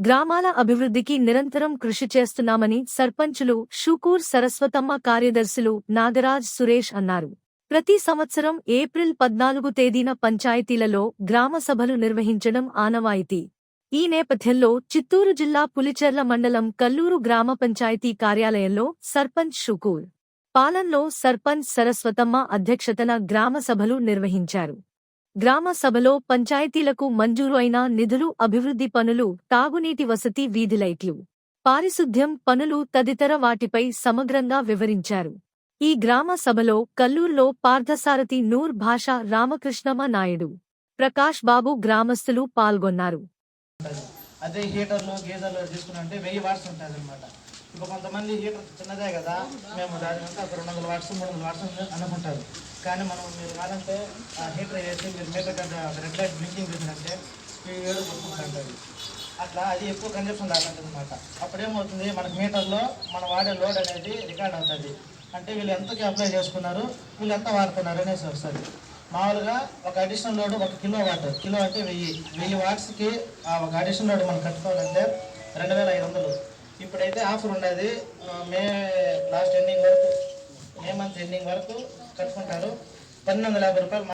గ్రామాల అభివృద్ధికి నిరంతరం కృషి చేస్తున్నామని సర్పంచులు షుకూర్ సరస్వతమ్మ కార్యదర్శులు నాగరాజ్ సురేష్ అన్నారు. ప్రతి సంవత్సరం ఏప్రిల్ 14 తేదీన పంచాయతీలలో గ్రామ సభలు నిర్వహించడం ఆనవాయితీ. ఈ నేపథ్యంలో చిత్తూరు జిల్లా పులిచెర్ల మండలం కల్లూరు గ్రామ పంచాయతీ కార్యాలయంలో సర్పంచ్ షుకూర్ పాలన్లో సర్పంచ్ సరస్వతమ్మ అధ్యక్షతన గ్రామ సభలు నిర్వహించారు. గ్రామ సభలో పంచాయతీలకు మంజూరు అయిన నిధులు, అభివృద్ధి పనులు, తాగునీటి వసతి, వీధి లైట్లు, పారిశుద్ధ్యం పనులు తదితర వాటిపై సమగ్రంగా వివరించారు. ఈ గ్రామ సభలో కల్లూరులో పార్థసారథి, నూర్ భాషా, రామకృష్ణమ నాయుడు, ప్రకాష్ బాబు గ్రామస్తులు పాల్గొన్నారు. అదే హీటర్లు గీజర్లు తీసుకున్నాంటే 1000 వాట్స్ ఉంటుంది అనమాట. ఇప్పుడు కొంతమంది హీటర్ చిన్నదే కదా, మేము దాని కంటే ఒక 200 వాట్స్ 300 వాట్స్ అనుకుంటారు. కానీ మీరు కాదంటే ఆ హీటర్ వేసి మీరు మీటర్ కంటే రెడ్ లైట్ బ్లింకింగ్ చేసినట్టే స్పీడ్ కొట్టుకుంటుంటుంది. అట్లా అది ఎక్కువ కన్జప్షన్ రాకుంటుంది అనమాట. అప్పుడేమవుతుంది, మనకు మీటర్లో మనం వాడే లోడ్ అనేది రికార్డ్ అవుతుంది. అంటే వీళ్ళు ఎంతకి అప్లై చేసుకున్నారు, వీళ్ళు ఎంత వాడుతున్నారు అనేసి వస్తుంది. మామూలుగా ఒక అడిషనల్ లోడ్ 1 కిలోవాట్, కిలో అంటే 1000 వాట్స్కి ఒక అడిషనల్ లోడ్ మనం కట్టుకోవాలంటే 2500. ఇప్పుడైతే ఆఫర్ ఉండేది, మే లాస్ట్ ఎండింగ్ వరకు, మే మంత్ ఎండింగ్ వరకు కట్టుకుంటారు. 1250 రూపాయలు.